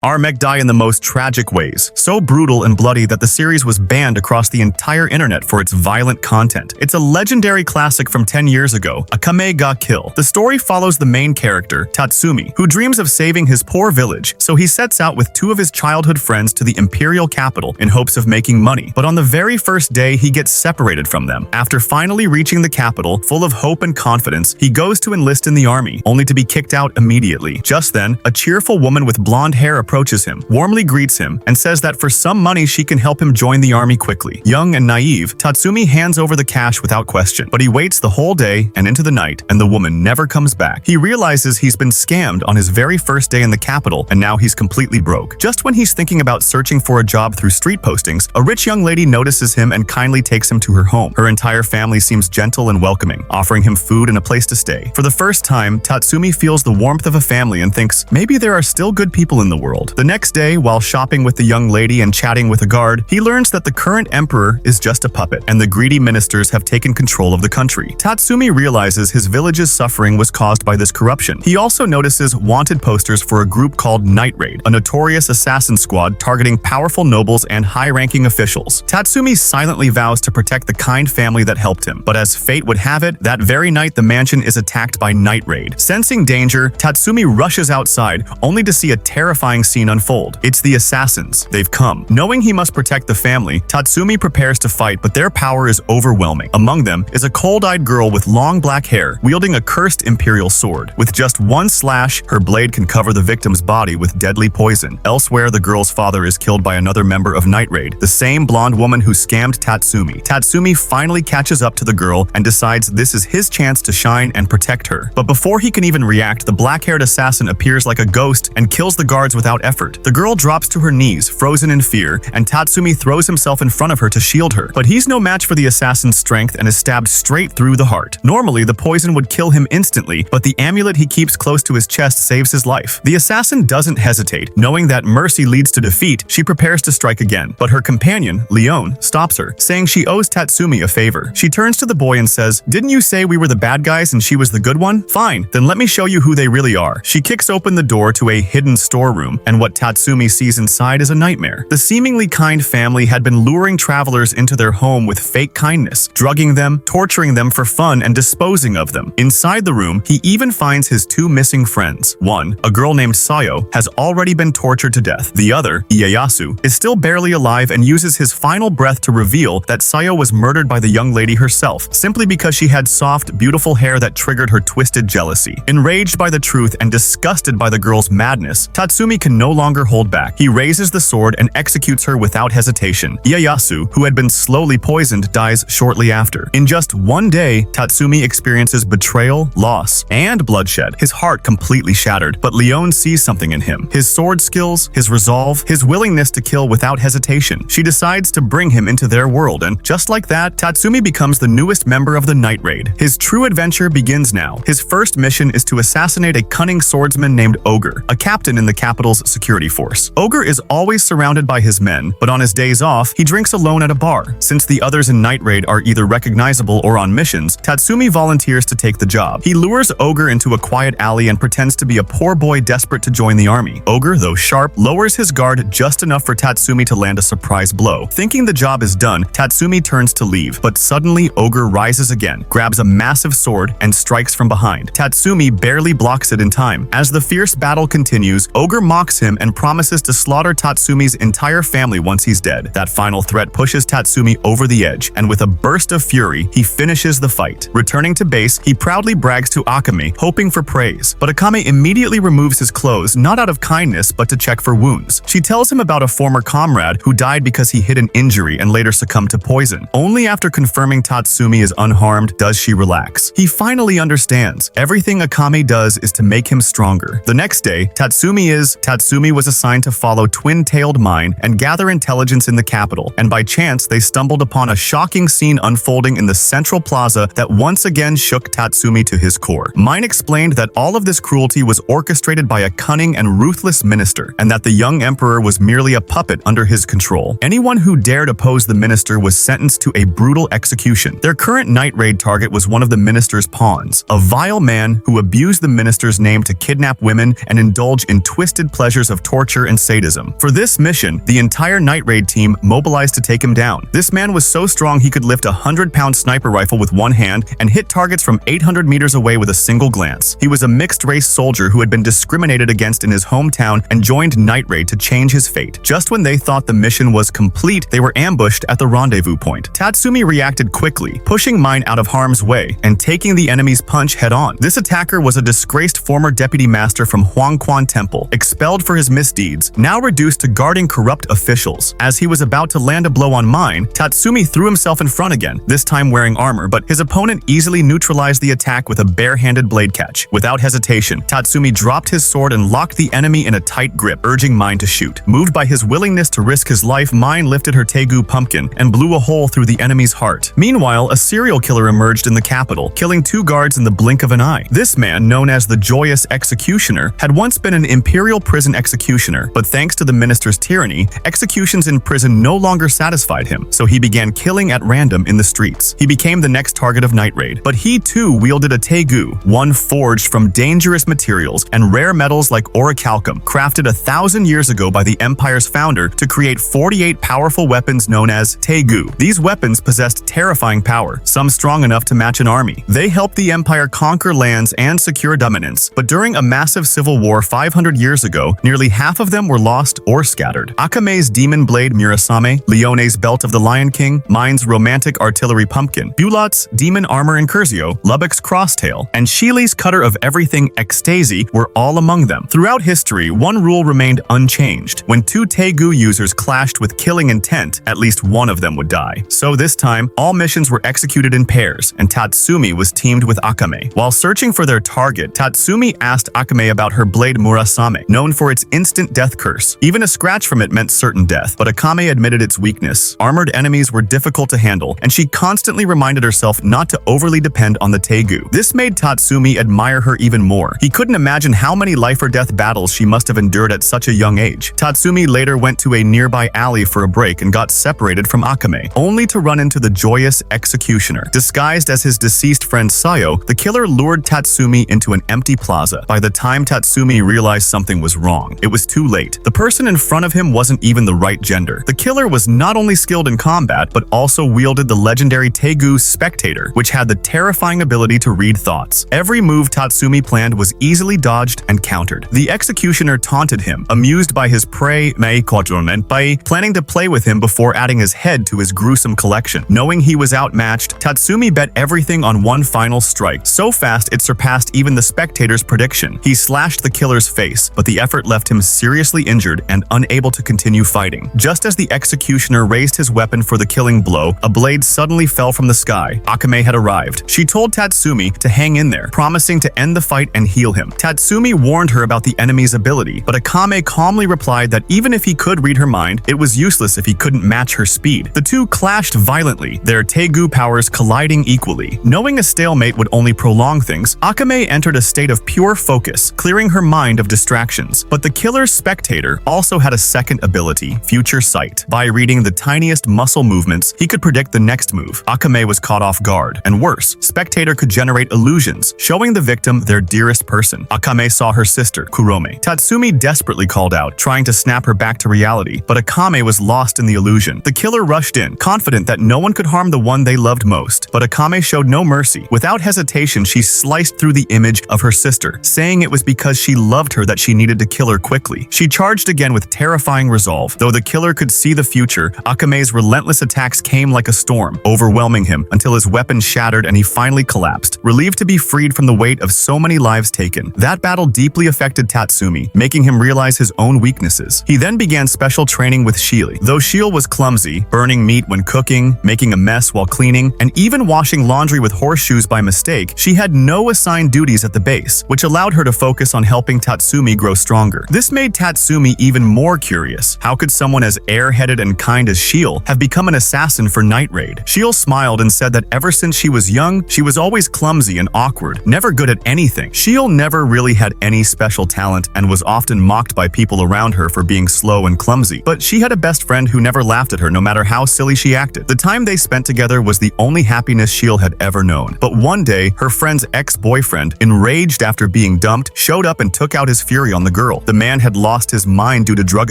Our mech die in the most tragic ways, so brutal and bloody that the series was banned across the entire internet for its violent content. It's a legendary classic from 10 years ago, Akame ga Kill. The story follows the main character, Tatsumi, who dreams of saving his poor village, so he sets out with two of his childhood friends to the imperial capital in hopes of making money. But on the very first day, he gets separated from them. After finally reaching the capital, full of hope and confidence, he goes to enlist in the army, only to be kicked out immediately. Just then, a cheerful woman with blonde hair approaches him, warmly greets him, and says that for some money she can help him join the army quickly. Young and naive, Tatsumi hands over the cash without question, but he waits the whole day and into the night, and the woman never comes back. He realizes he's been scammed on his very first day in the capital, and now he's completely broke. Just when he's thinking about searching for a job through street postings, a rich young lady notices him and kindly takes him to her home. Her entire family seems gentle and welcoming, offering him food and a place to stay. For the first time, Tatsumi feels the warmth of a family and thinks, maybe there are still good people in the world. The next day, while shopping with the young lady and chatting with a guard, he learns that the current emperor is just a puppet, and the greedy ministers have taken control of the country. Tatsumi realizes his village's suffering was caused by this corruption. He also notices wanted posters for a group called Night Raid, a notorious assassin squad targeting powerful nobles and high-ranking officials. Tatsumi silently vows to protect the kind family that helped him, but as fate would have it, that very night the mansion is attacked by Night Raid. Sensing danger, Tatsumi rushes outside, only to see a terrifying scene unfold. It's the assassins. They've come. Knowing he must protect the family, Tatsumi prepares to fight, but their power is overwhelming. Among them is a cold-eyed girl with long black hair, wielding a cursed imperial sword. With just one slash, her blade can cover the victim's body with deadly poison. Elsewhere, the girl's father is killed by another member of Night Raid, the same blonde woman who scammed Tatsumi. Tatsumi finally catches up to the girl and decides this is his chance to shine and protect her. But before he can even react, the black-haired assassin appears like a ghost and kills the guards without effort. The girl drops to her knees, frozen in fear, and Tatsumi throws himself in front of her to shield her. But he's no match for the assassin's strength and is stabbed straight through the heart. Normally, the poison would kill him instantly, but the amulet he keeps close to his chest saves his life. The assassin doesn't hesitate. Knowing that mercy leads to defeat, she prepares to strike again. But her companion, Leon, stops her, saying she owes Tatsumi a favor. She turns to the boy and says, "Didn't you say we were the bad guys and she was the good one? Fine, then let me show you who they really are." She kicks open the door to a hidden storeroom, and what Tatsumi sees inside is a nightmare. The seemingly kind family had been luring travelers into their home with fake kindness, drugging them, torturing them for fun, and disposing of them. Inside the room, he even finds his two missing friends. One, a girl named Sayo, has already been tortured to death. The other, Ieyasu, is still barely alive and uses his final breath to reveal that Sayo was murdered by the young lady herself, simply because she had soft, beautiful hair that triggered her twisted jealousy. Enraged by the truth and disgusted by the girl's madness, Tatsumi can no longer hold back. He raises the sword and executes her without hesitation. Ieyasu, who had been slowly poisoned, dies shortly after. In just one day, Tatsumi experiences betrayal, loss, and bloodshed, his heart completely shattered. But Leon sees something in him. His sword skills, his resolve, his willingness to kill without hesitation. She decides to bring him into their world, and just like that, Tatsumi becomes the newest member of the Night Raid. His true adventure begins now. His first mission is to assassinate a cunning swordsman named Ogre, a captain in the capital's security force. Ogre is always surrounded by his men, but on his days off, he drinks alone at a bar. Since the others in Night Raid are either recognizable or on missions, Tatsumi volunteers to take the job. He lures Ogre into a quiet alley and pretends to be a poor boy desperate to join the army. Ogre, though sharp, lowers his guard just enough for Tatsumi to land a surprise blow. Thinking the job is done, Tatsumi turns to leave, but suddenly Ogre rises again, grabs a massive sword, and strikes from behind. Tatsumi barely blocks it in time. As the fierce battle continues, Ogre mocks him and promises to slaughter Tatsumi's entire family once he's dead. That final threat pushes Tatsumi over the edge, and with a burst of fury, he finishes the fight. Returning to base, he proudly brags to Akame, hoping for praise. But Akame immediately removes his clothes, not out of kindness, but to check for wounds. She tells him about a former comrade who died because he hid an injury and later succumbed to poison. Only after confirming Tatsumi is unharmed does she relax. He finally understands. Everything Akame does is to make him stronger. The next day, Tatsumi was assigned to follow Twin-Tailed Mine and gather intelligence in the capital, and by chance they stumbled upon a shocking scene unfolding in the central plaza that once again shook Tatsumi to his core. Mine explained that all of this cruelty was orchestrated by a cunning and ruthless minister, and that the young emperor was merely a puppet under his control. Anyone who dared oppose the minister was sentenced to a brutal execution. Their current Night Raid target was one of the minister's pawns, a vile man who abused the minister's name to kidnap women and indulge in twisted pleasure pleasures of torture and sadism. For this mission, the entire night raid team mobilized to take him down. This man was so strong he could lift a 100-pound sniper rifle with one hand and hit targets from 800 meters away with a single glance. He was a mixed-race soldier who had been discriminated against in his hometown and joined night raid to change his fate. Just when they thought the mission was complete, they were ambushed at the rendezvous point. Tatsumi reacted quickly, pushing Mine out of harm's way and taking the enemy's punch head-on. This attacker was a disgraced former deputy master from Huangquan Temple, expelled for his misdeeds, now reduced to guarding corrupt officials. As he was about to land a blow on Mine, Tatsumi threw himself in front again, this time wearing armor, but his opponent easily neutralized the attack with a bare-handed blade catch. Without hesitation, Tatsumi dropped his sword and locked the enemy in a tight grip, urging Mine to shoot. Moved by his willingness to risk his life, Mine lifted her Tegu pumpkin and blew a hole through the enemy's heart. Meanwhile, a serial killer emerged in the capital, killing 2 guards in the blink of an eye. This man, known as the Joyous Executioner, had once been an imperial prison executioner, but thanks to the minister's tyranny, executions in prison no longer satisfied him, so he began killing at random in the streets. He became the next target of night raid, but he too wielded a Tegu, one forged from dangerous materials and rare metals like orichalcum, crafted 1,000 years ago by the Empire's founder to create 48 powerful weapons known as Tegu. These weapons possessed terrifying power, some strong enough to match an army. They helped the Empire conquer lands and secure dominance, but during a massive civil war 500 years ago, nearly half of them were lost or scattered. Akame's demon blade Murasame, Leone's belt of the Lion King, Mine's romantic artillery pumpkin, Bulat's demon armor Incursio, Lubbock's crosstail, and Sheele's cutter of everything ecstasy were all among them. Throughout history, one rule remained unchanged. When 2 Tegu users clashed with killing intent, at least one of them would die. So this time, all missions were executed in pairs, and Tatsumi was teamed with Akame. While searching for their target, Tatsumi asked Akame about her blade Murasame, known for its instant death curse. Even a scratch from it meant certain death, but Akame admitted its weakness. Armored enemies were difficult to handle, and she constantly reminded herself not to overly depend on the Tegu. This made Tatsumi admire her even more. He couldn't imagine how many life-or-death battles she must have endured at such a young age. Tatsumi later went to a nearby alley for a break and got separated from Akame, only to run into the Joyous Executioner. Disguised as his deceased friend Sayo, the killer lured Tatsumi into an empty plaza. By the time Tatsumi realized something was wrong, it was too late. The person in front of him wasn't even the right gender. The killer was not only skilled in combat, but also wielded the legendary Tegu Spectator, which had the terrifying ability to read thoughts. Every move Tatsumi planned was easily dodged and countered. The executioner taunted him, amused by his prey and by planning to play with him before adding his head to his gruesome collection. Knowing he was outmatched, Tatsumi bet everything on one final strike, so fast it surpassed even the spectator's prediction. He slashed the killer's face, but the effort left him seriously injured and unable to continue fighting. Just as the executioner raised his weapon for the killing blow, a blade suddenly fell from the sky. Akame had arrived. She told Tatsumi to hang in there, promising to end the fight and heal him. Tatsumi warned her about the enemy's ability, but Akame calmly replied that even if he could read her mind, it was useless if he couldn't match her speed. The two clashed violently, their Tegu powers colliding equally. Knowing a stalemate would only prolong things, Akame entered a state of pure focus, clearing her mind of distractions. But the killer's spectator also had a second ability, future sight. By reading the tiniest muscle movements, he could predict the next move. Akame was caught off guard, and worse, spectator could generate illusions, showing the victim their dearest person. Akame saw her sister, Kurome. Tatsumi desperately called out, trying to snap her back to reality, but Akame was lost in the illusion. The killer rushed in, confident that no one could harm the one they loved most, but Akame showed no mercy. Without hesitation, she sliced through the image of her sister, saying it was because she loved her that she needed to kill her quickly. She charged again with terrifying resolve. Though the killer could see the future, Akame's relentless attacks came like a storm, overwhelming him until his weapon shattered and he finally collapsed, relieved to be freed from the weight of so many lives taken. That battle deeply affected Tatsumi, making him realize his own weaknesses. He then began special training with Sheele. Though Sheele was clumsy, burning meat when cooking, making a mess while cleaning, and even washing laundry with horseshoes by mistake, she had no assigned duties at the base, which allowed her to focus on helping Tatsumi grow stronger. This made Tatsumi even more curious. How could someone as airheaded and kind as Sheele have become an assassin for Night Raid? Sheele smiled and said that ever since she was young, she was always clumsy and awkward, never good at anything. Sheele never really had any special talent and was often mocked by people around her for being slow and clumsy, but she had a best friend who never laughed at her no matter how silly she acted. The time they spent together was the only happiness Sheele had ever known. But one day, her friend's ex-boyfriend, enraged after being dumped, showed up and took out his fury on the girl. kill. The man had lost his mind due to drug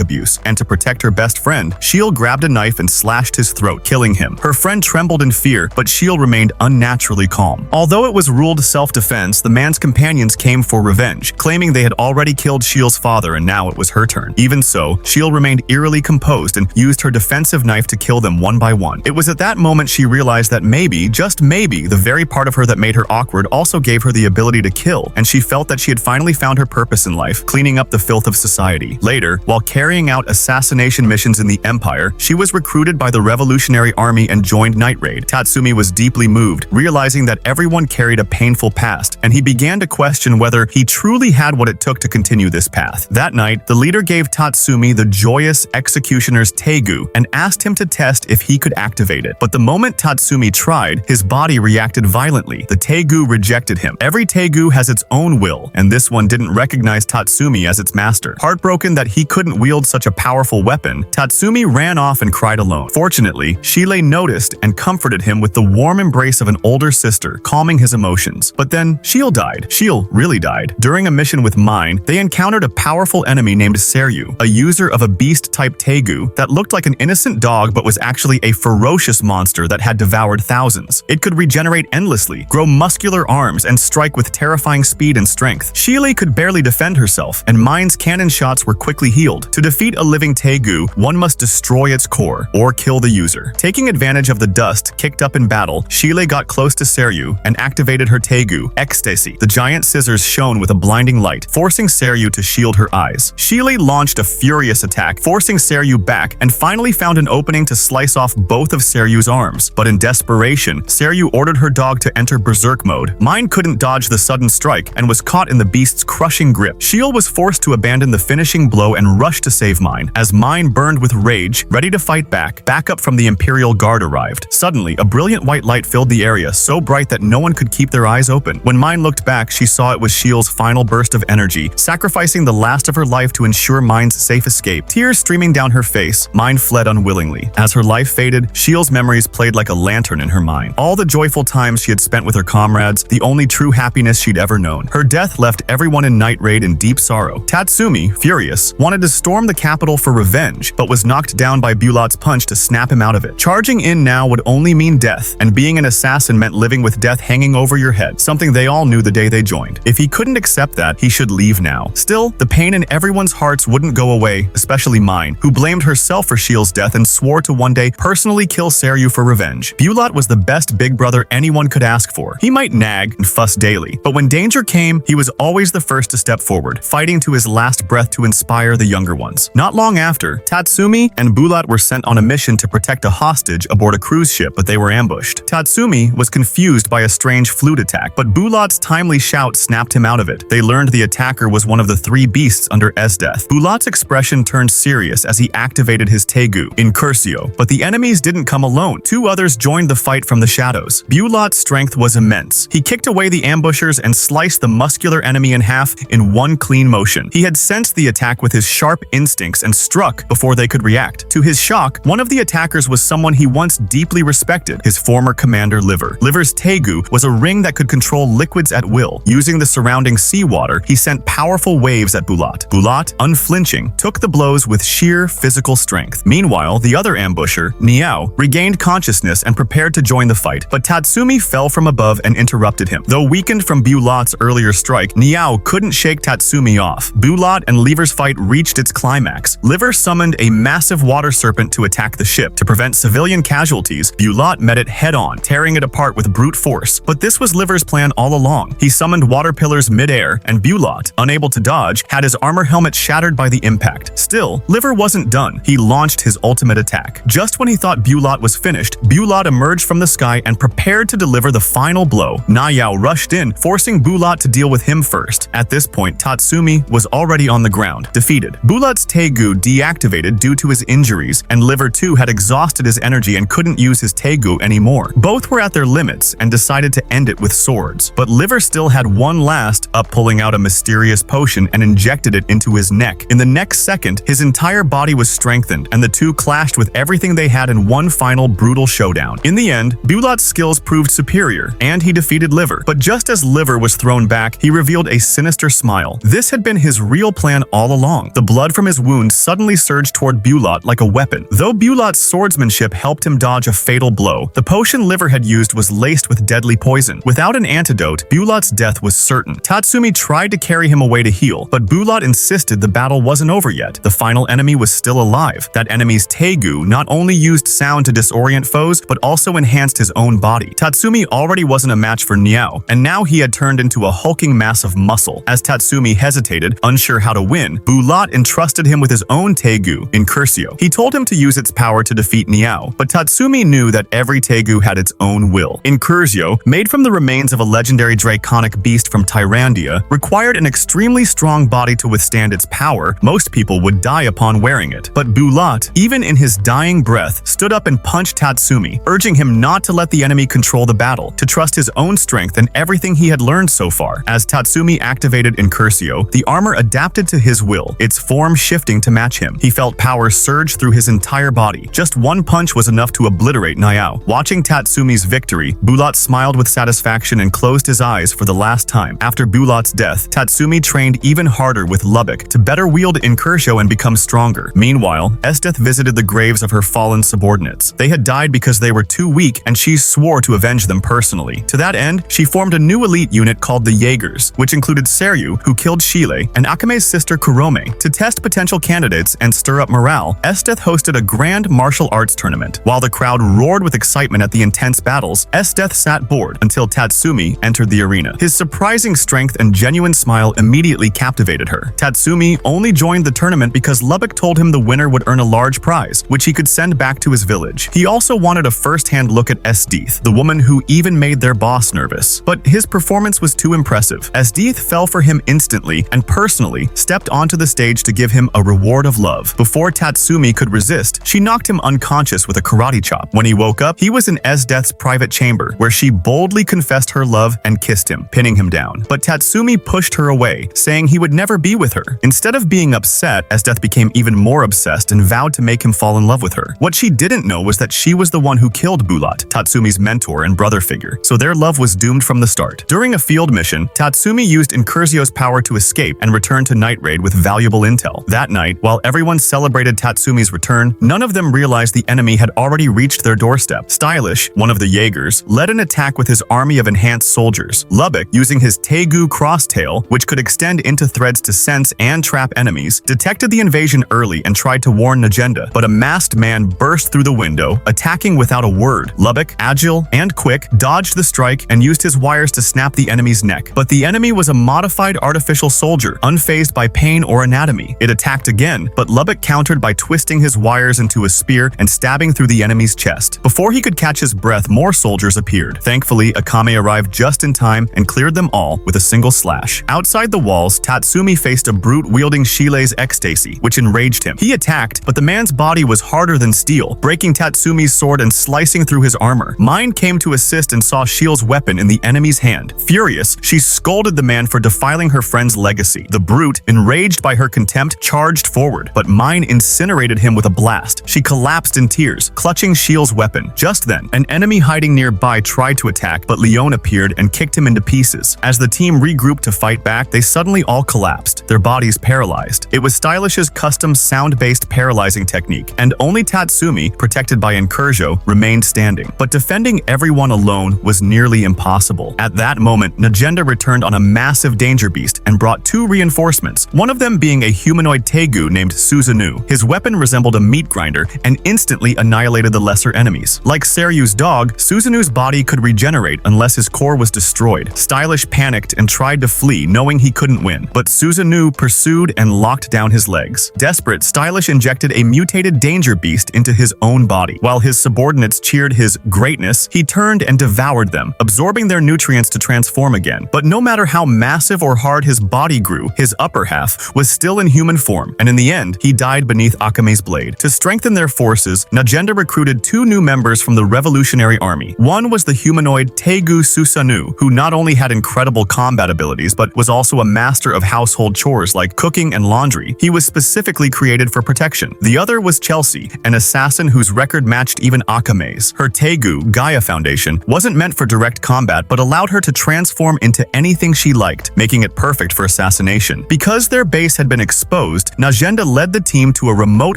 abuse, and to protect her best friend, Sheele grabbed a knife and slashed his throat, killing him. Her friend trembled in fear, but Sheele remained unnaturally calm. Although it was ruled self-defense, the man's companions came for revenge, claiming they had already killed Sheele's father and now it was her turn. Even so, Sheele remained eerily composed and used her defensive knife to kill them one by one. It was at that moment she realized that maybe, just maybe, the very part of her that made her awkward also gave her the ability to kill, and she felt that she had finally found her purpose in life, cleaning up the filth of society. Later, while carrying out assassination missions in the Empire, she was recruited by the Revolutionary Army and joined Night Raid. Tatsumi was deeply moved, realizing that everyone carried a painful past, and he began to question whether he truly had what it took to continue this path. That night, the leader gave Tatsumi the joyous executioner's Tegu and asked him to test if he could activate it. But the moment Tatsumi tried, his body reacted violently. The Tegu rejected him. Every Tegu has its own will, and this one didn't recognize Tatsumi as its master. Heartbroken that he couldn't wield such a powerful weapon, Tatsumi ran off and cried alone. Fortunately, Sheele noticed and comforted him with the warm embrace of an older sister, calming his emotions. But then, Sheele died. Sheele really died. During a mission with Mine, they encountered a powerful enemy named Seryu, a user of a beast-type Tegu that looked like an innocent dog but was actually a ferocious monster that had devoured thousands. It could regenerate endlessly, grow muscular arms, and strike with terrifying speed and strength. Sheele could barely defend herself, and Mine's cannon shots were quickly healed. To defeat a living Tegu, one must destroy its core, or kill the user. Taking advantage of the dust kicked up in battle, Sheele got close to Seryu and activated her Tegu, Ecstasy. The giant scissors shone with a blinding light, forcing Seryu to shield her eyes. Sheele launched a furious attack, forcing Seryu back, and finally found an opening to slice off both of Seryu's arms. But in desperation, Seryu ordered her dog to enter berserk mode. Mine couldn't dodge the sudden strike and was caught in the beast's crushing grip. Sheele was forced to abandon the finishing blow and rush to save Mine. As Mine burned with rage, ready to fight back, backup from the Imperial Guard arrived. Suddenly, a brilliant white light filled the area, so bright that no one could keep their eyes open. When Mine looked back, she saw it was Sheele's final burst of energy, sacrificing the last of her life to ensure Mine's safe escape. Tears streaming down her face, Mine fled unwillingly. As her life faded, Sheele's memories played like a lantern in her mind. All the joyful times she had spent with her comrades, the only true happiness she'd ever known. Her death left everyone in Night Raid in deep sorrow. Tatsumi, furious, wanted to storm the capital for revenge, but was knocked down by Bulat's punch to snap him out of it. Charging in now would only mean death, and being an assassin meant living with death hanging over your head, something they all knew the day they joined. If he couldn't accept that, he should leave now. Still, the pain in everyone's hearts wouldn't go away, especially Mine, who blamed herself for Sheele's death and swore to one day personally kill Seryu for revenge. Bulat was the best big brother anyone could ask for. He might nag and fuss daily, but when danger came, he was always the first to step forward, fighting to his last breath to inspire the younger ones. Not long after, Tatsumi and Bulat were sent on a mission to protect a hostage aboard a cruise ship, but they were ambushed. Tatsumi was confused by a strange flute attack, but Bulat's timely shout snapped him out of it. They learned the attacker was one of the three beasts under Esdeath. Bulat's expression turned serious as he activated his Tegu, Incursio, but the enemies didn't come alone. Two others joined the fight from the shadows. Bulat's strength was immense. He kicked away the ambushers and sliced the muscular enemy in half in one clean motion. He had sensed the attack with his sharp instincts and struck before they could react. To his shock, one of the attackers was someone he once deeply respected, his former commander Liver. Liver's Tegu was a ring that could control liquids at will. Using the surrounding seawater, he sent powerful waves at Bulat. Bulat, unflinching, took the blows with sheer physical strength. Meanwhile, the other ambusher, Niao, regained consciousness and prepared to join the fight, but Tatsumi fell from above and interrupted him. Though weakened from Bulat's earlier strike, Niao couldn't shake Tatsumi off. Bulat and Liver's fight reached its climax. Liver summoned a massive water serpent to attack the ship. To prevent civilian casualties, Bulat met it head-on, tearing it apart with brute force. But this was Liver's plan all along. He summoned water pillars mid-air, and Bulat, unable to dodge, had his armor helmet shattered by the impact. Still, Liver wasn't done. He launched his ultimate attack. Just when he thought Bulat was finished, Bulat emerged from the sky and prepared to deliver the final blow. Niao rushed in, forcing Bulat to deal with him first. At this point, Tatsumi was already on the ground, defeated. Bulat's Tegu deactivated due to his injuries, and Liver too had exhausted his energy and couldn't use his Tegu anymore. Both were at their limits and decided to end it with swords. But Liver still had one last, pulling out a mysterious potion and injected it into his neck. In the next second, his entire body was strengthened, and the two clashed with everything they had in one final brutal showdown. In the end, Bulat's skills proved superior, and he defeated Liver. But just as Liver was thrown back, he revealed a sinister smile. This had been his his real plan all along. The blood from his wound suddenly surged toward Bulat like a weapon. Though Bulat's swordsmanship helped him dodge a fatal blow, the potion Liver had used was laced with deadly poison. Without an antidote, Bulat's death was certain. Tatsumi tried to carry him away to heal, but Bulat insisted the battle wasn't over yet. The final enemy was still alive. That enemy's Taegu not only used sound to disorient foes, but also enhanced his own body. Tatsumi already wasn't a match for Niao, and now he had turned into a hulking mass of muscle. As Tatsumi hesitated, unsure how to win, Bulat entrusted him with his own Taegu, Incursio. He told him to use its power to defeat Niao, but Tatsumi knew that every Taegu had its own will. Incursio, made from the remains of a legendary draconic beast from Tyrandia, required an extremely strong body to withstand its power. Most people would die upon wearing it. But Bulat, even in his dying breath, stood up and punched Tatsumi, urging him not to let the enemy control the battle, to trust his own strength and everything he had learned so far. As Tatsumi activated Incursio, the armor adapted to his will, its form shifting to match him. He felt power surge through his entire body. Just one punch was enough to obliterate Niao. Watching Tatsumi's victory, Bulat smiled with satisfaction and closed his eyes for the last time. After Bulat's death, Tatsumi trained even harder with Lubbock to better wield Incursio and become stronger. Meanwhile, Esdeath visited the graves of her fallen subordinates. They had died because they were too weak, and she swore to avenge them personally. To that end, she formed a new elite unit called the Jaegers, which included Seryu, who killed Sheele, and Akame's sister Kurome. To test potential candidates and stir up morale, Esdeath hosted a grand martial arts tournament. While the crowd roared with excitement at the intense battles, Esdeath sat bored until Tatsumi entered the arena. His surprising strength and genuine smile immediately captivated her. Tatsumi only joined the tournament because Lubbock told him the winner would earn a large prize, which he could send back to his village. He also wanted a first-hand look at Esdeath, the woman who even made their boss nervous. But his performance was too impressive. Esdeath fell for him instantly and personally stepped onto the stage to give him a reward of love. Before Tatsumi could resist, she knocked him unconscious with a karate chop. When he woke up, he was in Esdeath's private chamber, where she boldly confessed her love and kissed him, pinning him down. But Tatsumi pushed her away, saying he would never be with her. Instead of being upset, Esdeath became even more obsessed and vowed to make him fall in love with her. What she didn't know was that she was the one who killed Bulat, Tatsumi's mentor and brother figure, so their love was doomed from the start. During a field mission, Tatsumi used Incursio's power to escape and return to Night Raid with valuable intel. That night, while everyone celebrated Tatsumi's return, none of them realized the enemy had already reached their doorstep. Stylish, one of the Jaegers, led an attack with his army of enhanced soldiers. Lubbock, using his Taegu crosstail, which could extend into threads to sense and trap enemies, detected the invasion early and tried to warn Najenda, but a masked man burst through the window, attacking without a word. Lubbock, agile and quick, dodged the strike and used his wires to snap the enemy's neck. But the enemy was a modified artificial soldier, unfazed by pain or anatomy. It attacked again, but Lubbock countered by twisting his wires into a spear and stabbing through the enemy's chest. Before he could catch his breath, more soldiers appeared. Thankfully, Akame arrived just in time and cleared them all with a single slash. Outside the walls, Tatsumi faced a brute wielding Sheele's ecstasy, which enraged him. He attacked, but the man's body was harder than steel, breaking Tatsumi's sword and slicing through his armor. Mine came to assist and saw Sheele's weapon in the enemy's hand. Furious, she scolded the man for defiling her friend's legacy. The brute, enraged by her contempt, charged forward, but Mine incinerated him with a blast. She collapsed in tears, clutching Sheele's weapon. Just then, an enemy hiding nearby tried to attack, but Leon appeared and kicked him into pieces. As the team regrouped to fight back, they suddenly all collapsed, their bodies paralyzed. It was Stylish's custom sound-based paralyzing technique, and only Tatsumi, protected by Incursio, remained standing. But defending everyone alone was nearly impossible. At that moment, Najenda returned on a massive danger beast and brought two reinforcements, one of them being a humanoid Taegu named Susanoo. His weapon resembled a meat grinder and instantly annihilated the lesser enemies. Like Seryu's dog, Susanoo's body could regenerate unless his core was destroyed. Stylish panicked and tried to flee, knowing he couldn't win, but Susanoo pursued and locked down his legs. Desperate, Stylish injected a mutated danger beast into his own body. While his subordinates cheered his greatness, he turned and devoured them, absorbing their nutrients to transform again. But no matter how massive or hard his body grew, his upper half was still in human form, and in the end, he died beneath Akame's blade. To strengthen their forces, Najenda recruited two new members from the Revolutionary Army. One was the humanoid Taegu Susanoo, who not only had incredible combat abilities, but was also a master of household chores like cooking and laundry. He was specifically created for protection. The other was Chelsea, an assassin whose record matched even Akame's. Her Taegu, Gaia Foundation, wasn't meant for direct combat, but allowed her to transform into anything she liked, making it perfect for assassination. mission. Because their base had been exposed, Najenda led the team to a remote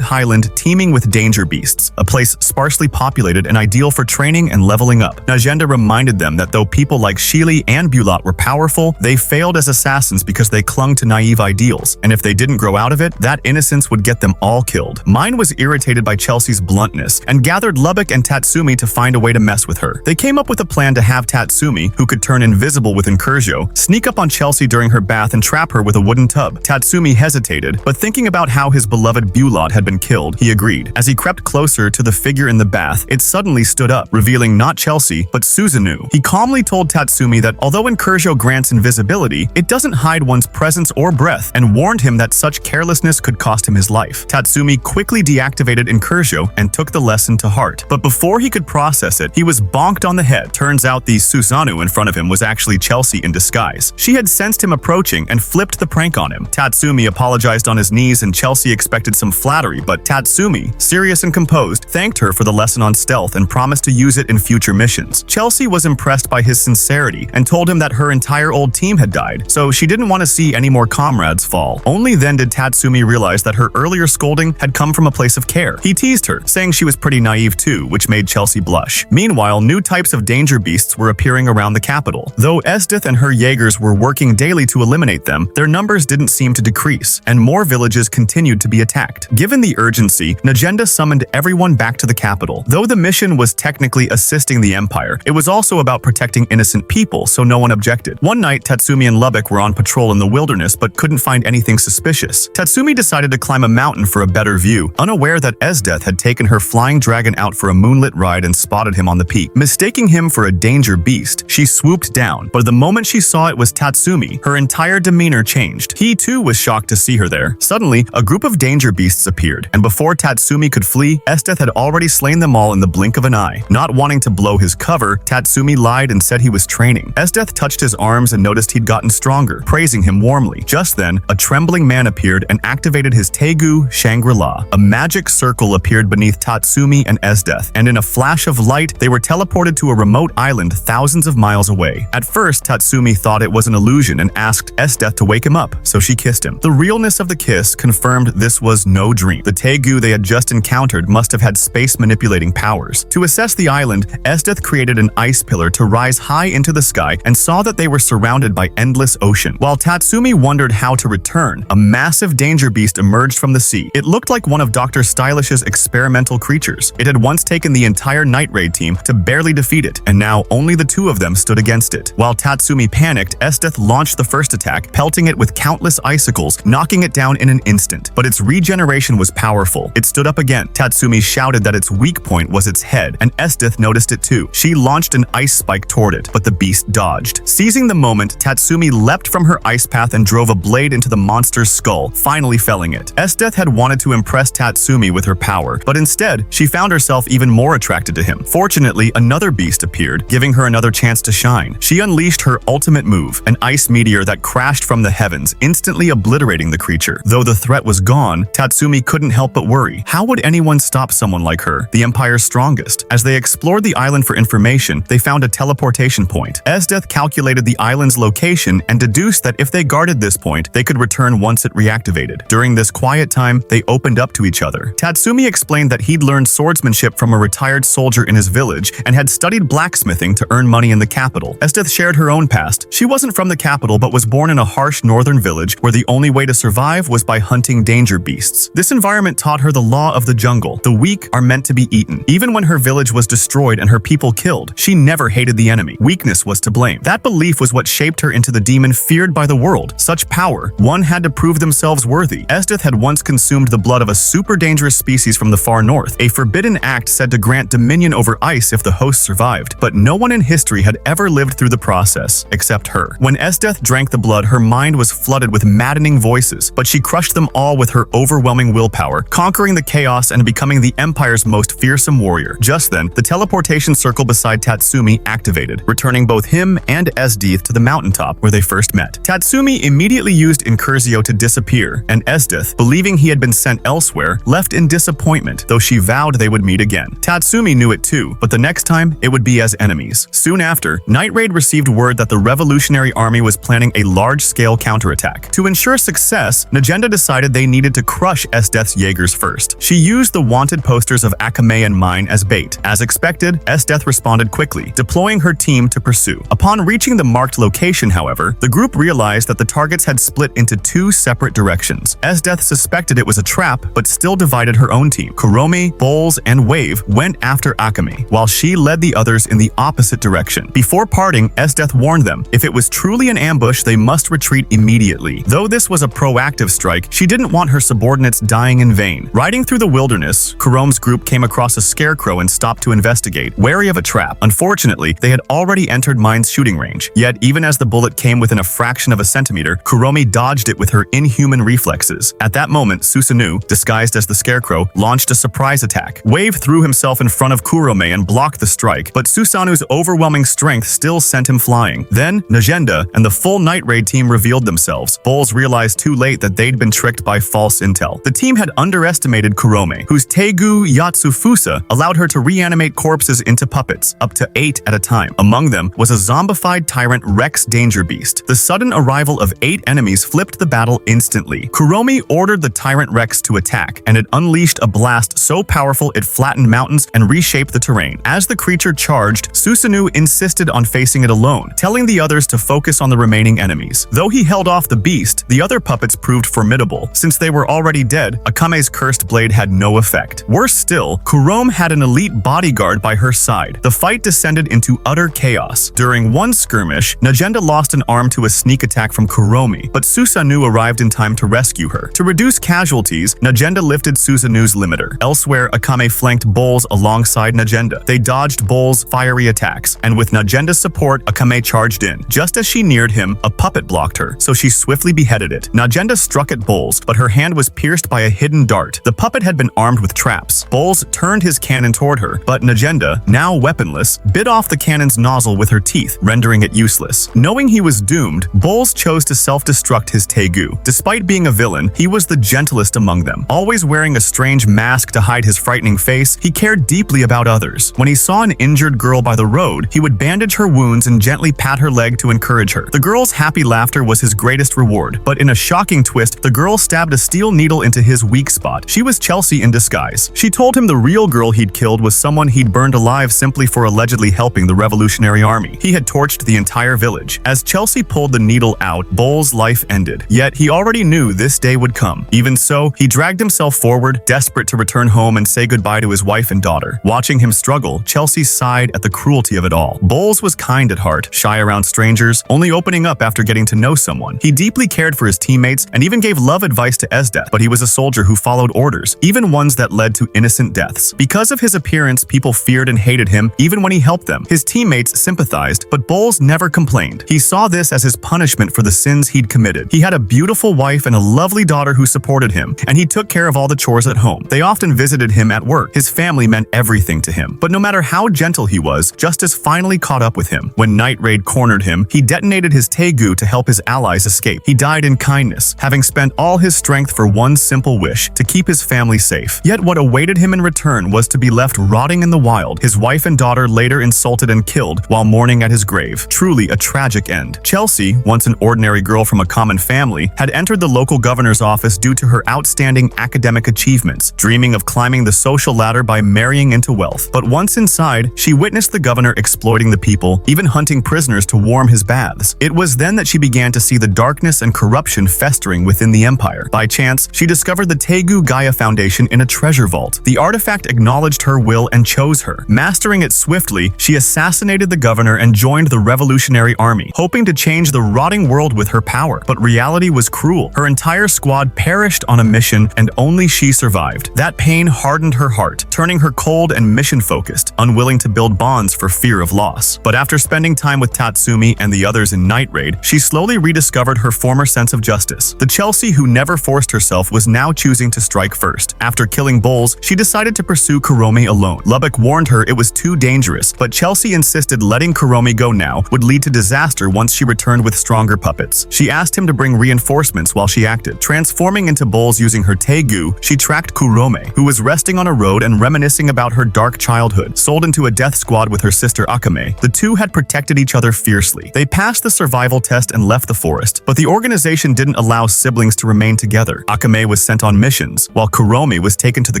highland teeming with danger beasts, a place sparsely populated and ideal for training and leveling up. Najenda reminded them that though people like Sheele and Bulat were powerful, they failed as assassins because they clung to naive ideals, and if they didn't grow out of it, that innocence would get them all killed. Mine was irritated by Chelsea's bluntness and gathered Lubbock and Tatsumi to find a way to mess with her. They came up with a plan to have Tatsumi, who could turn invisible with Incursio, sneak up on Chelsea during her bath and trap her with a wooden tub. Tatsumi hesitated, but thinking about how his beloved Bulat had been killed, he agreed. As he crept closer to the figure in the bath, it suddenly stood up, revealing not Chelsea, but Susanoo. He calmly told Tatsumi that although Incursio grants invisibility, it doesn't hide one's presence or breath, and warned him that such carelessness could cost him his life. Tatsumi quickly deactivated Incursio and took the lesson to heart. But before he could process it, he was bonked on the head. Turns out the Susanoo in front of him was actually Chelsea in disguise. She had sensed him approaching and flipped the prank on him. Tatsumi apologized on his knees and Chelsea expected some flattery, but Tatsumi, serious and composed, thanked her for the lesson on stealth and promised to use it in future missions. Chelsea was impressed by his sincerity and told him that her entire old team had died, so she didn't want to see any more comrades fall. Only then did Tatsumi realize that her earlier scolding had come from a place of care. He teased her, saying she was pretty naive too, which made Chelsea blush. Meanwhile, new types of danger beasts were appearing around the capital. Though Esdith and her Jaegers were working daily to eliminate them, their numbers didn't seem to decrease, and more villages continued to be attacked. Given the urgency, Najenda summoned everyone back to the capital. Though the mission was technically assisting the Empire, it was also about protecting innocent people, so no one objected. One night, Tatsumi and Lubbock were on patrol in the wilderness but couldn't find anything suspicious. Tatsumi decided to climb a mountain for a better view, unaware that Esdith had taken her flying dragon out for a moonlit ride and spotted him on the peak. Mistaking him for a danger beast, she swooped down, but the moment she saw it was Tatsumi, her entire demeanor changed. He too was shocked to see her there. Suddenly, a group of danger beasts appeared, and before Tatsumi could flee, Esdith had already slain them all in the blink of an eye. Not wanting to blow his cover, Tatsumi lied and said he was training. Esdith touched his arms and noticed he'd gotten stronger, praising him warmly. Just then, a trembling man appeared and activated his Tegu Shangri-La. A magic circle appeared beneath Tatsumi and Esdith, and in a flash of light, they were teleported to a remote island thousands of miles away. At first, Tatsumi thought it was an illusion and asked Esdith to wake him up, so she kissed him. The realness of the kiss confirmed this was no dream. The Tegu they had just encountered must have had space-manipulating powers. To assess the island, Esdith created an ice pillar to rise high into the sky and saw that they were surrounded by endless ocean. While Tatsumi wondered how to return, a massive danger beast emerged from the sea. It looked like one of Dr. Stylish's experimental creatures. It had once taken the entire Night Raid team to barely defeat it, and now only the two of them stood against it. While Tatsumi panicked, Esdith launched the first attack, pelting it with countless icicles, knocking it down in an instant. But its regeneration was powerful. It stood up again. Tatsumi shouted that its weak point was its head, and Esdith noticed it too. She launched an ice spike toward it, but the beast dodged. Seizing the moment, Tatsumi leapt from her ice path and drove a blade into the monster's skull, finally felling it. Esdith had wanted to impress Tatsumi with her power, but instead, she found herself even more attracted to him. Fortunately, another beast appeared, giving her another chance to shine. She unleashed her ultimate move, an ice meteor that crashed from the heavens, instantly obliterating the creature. Though the threat was gone, Tatsumi couldn't help but worry. How would anyone stop someone like her, the Empire's strongest? As they explored the island for information, they found a teleportation point. Esdith calculated the island's location and deduced that if they guarded this point, they could return once it reactivated. During this quiet time, they opened up to each other. Tatsumi explained that he'd learned swordsmanship from a retired soldier in his village and had studied blacksmithing to earn money in the capital. Esdith shared her own past. She wasn't from the capital but was born in a harsh northern village where the only way to survive was by hunting danger beasts. This environment taught her the law of the jungle. The weak are meant to be eaten. Even when her village was destroyed and her people killed, she never hated the enemy. Weakness was to blame. That belief was what shaped her into the demon feared by the world. Such power, one had to prove themselves worthy. Esdith had once consumed the blood of a super dangerous species from the far north, a forbidden act said to grant dominion over ice if the host survived. But no one in history had ever lived through the process, except her. When Esdith drank the blood, her mind was flooded with maddening voices, but she crushed them all with her overwhelming willpower, conquering the chaos and becoming the Empire's most fearsome warrior. Just then, the teleportation circle beside Tatsumi activated, returning both him and Esdith to the mountaintop where they first met. Tatsumi immediately used Incursio to disappear, and Esdith, believing he had been sent elsewhere, left in disappointment, though she vowed they would meet again. Tatsumi knew it too, but the next time, it would be as enemies. Soon after, Night Raid received word that the Revolutionary Army was planning a large-scale counterattack. To ensure success, Najenda decided they needed to crush S-Death's Jaegers first. She used the wanted posters of Akame and Mine as bait. As expected, S-Death responded quickly, deploying her team to pursue. Upon reaching the marked location, however, the group realized that the targets had split into two separate directions. S-Death suspected it was a trap, but still divided her own team. Kuromi, Bowls, and Wave went after Akame, while she led the others in the opposite direction. Before parting, S-Death warned them, if it was truly an ambush, they must retreat immediately. Though this was a proactive strike, she didn't want her subordinates dying in vain. Riding through the wilderness, Kurome's group came across a scarecrow and stopped to investigate, wary of a trap. Unfortunately, they had already entered Mine's shooting range. Yet, even as the bullet came within a fraction of a centimeter, Kurome dodged it with her inhuman reflexes. At that moment, Susanoo, disguised as the scarecrow, launched a surprise attack. Wave threw himself in front of Kurome and blocked the strike, but Susanoo's overwhelming strength still sent him flying. Then, Najenda and the full Night Raid team revealed themselves. Bowls realized too late that they'd been tricked by false intel. The team had underestimated Kurome, whose Teigu Yatsufusa allowed her to reanimate corpses into puppets, up to 8 at a time. Among them was a zombified tyrant Rex Danger Beast. The sudden arrival of 8 enemies flipped the battle instantly. Kurome ordered the tyrant Rex to attack, and it unleashed a blast so powerful it flattened mountains and reshaped the terrain. As the creature charged, Susanoo insisted on facing it alone, telling the others to focus on the remaining enemies. Though he held off the beast, the other puppets proved formidable. Since they were already dead, Akame's cursed blade had no effect. Worse still, Kurome had an elite bodyguard by her side. The fight descended into utter chaos. During one skirmish, Najenda lost an arm to a sneak attack from Kurome, but Susanoo arrived in time to rescue her. To reduce casualties, Najenda lifted Susanoo's limiter. Elsewhere, Akame flanked Bowls alongside Najenda. They dodged Bowls' fiery attacks, and with Najenda's support, Akame charged in. Just as she neared him, a puppet blocked her, so she swiftly beheaded it. Najenda struck at Bowls, but her hand was pierced by a hidden dart. The puppet had been armed with traps. Bowls turned his cannon toward her, but Najenda, now weaponless, bit off the cannon's nozzle with her teeth, rendering it useless. Knowing he was doomed, Bowls chose to self-destruct his Teigu. Despite being a villain, he was the gentlest among them. Always wearing a strange mask to hide his frightening face, he cared deeply about others. When he saw an injured girl by the road, he would bandage her wounds and gently pat her leg to encourage her. The girl's happy laughter was his greatest reward, but in a shocking twist, the girl stabbed a steel needle into his weak spot. She was Chelsea in disguise. She told him the real girl he'd killed was someone he'd burned alive simply for allegedly helping the Revolutionary Army. He had torched the entire village. As Chelsea pulled the needle out, Bowls' life ended. Yet he already knew this day would come. Even so, he dragged himself forward, desperate to return home and say goodbye to his wife and daughter. Watching him struggle, Chelsea sighed at the cruelty of it all. Bowls was kind at heart, shy around strangers, only opening up after getting to know someone. He deeply cared for his teammates and even gave love advice to S-Death, but he was a soldier who followed orders, even ones that led to innocent deaths. Because of his appearance, people feared and hated him, even when he helped them. His teammates sympathized, but Bowls never complained. He saw this as his punishment for the sins he'd committed. He had a beautiful wife and a lovely daughter who supported him, and he took care of all the chores at home. They often visited him at work. His family meant everything to him. But no matter how gentle he was, justice finally caught up with him. When Night Raid cornered him, he detonated his Teigu to help his allies escape. He died in kindness, having spent all his strength for one simple wish, to keep his family safe. Yet what awaited him in return was to be left rotting in the wild, his wife and daughter later insulted and killed while mourning at his grave. Truly a tragic end. Chelsea, once an ordinary girl from a common family, had entered the local governor's office due to her outstanding academic achievements, dreaming of climbing the social ladder by marrying into wealth. But once inside, she witnessed the governor exploiting the people, even hunting prisoners to warm his baths. It was then that she began to see the darkness and corruption festering within the empire. By chance, she discovered the Teigu Gaia Foundation in a treasure vault. The artifact acknowledged her will and chose her. Mastering it swiftly, she assassinated the governor and joined the Revolutionary Army, hoping to change the rotting world with her power. But reality was cruel. Her entire squad perished on a mission, and only she survived. That pain hardened her heart, turning her cold and mission-focused, unwilling to build bonds for fear of loss. But after spending time with Tatsumi and the others in Night Raid, she slowly rediscovered her former sense of justice. The Chelsea who never forced herself was now choosing to strike first. After killing Bowls, she decided to pursue Kurome alone. Lubbock warned her it was too dangerous, but Chelsea insisted letting Kurome go now would lead to disaster once she returned with stronger puppets. She asked him to bring reinforcements while she acted. Transforming into Bowls using her Teigu, she tracked Kurome, who was resting on a road and reminiscing about her dark childhood. Sold into a death squad with her sister Akame, the two had protected each other fiercely. They passed the survival test and left the forest. forest, but the organization didn't allow siblings to remain together. Akame was sent on missions, while Kuromi was taken to the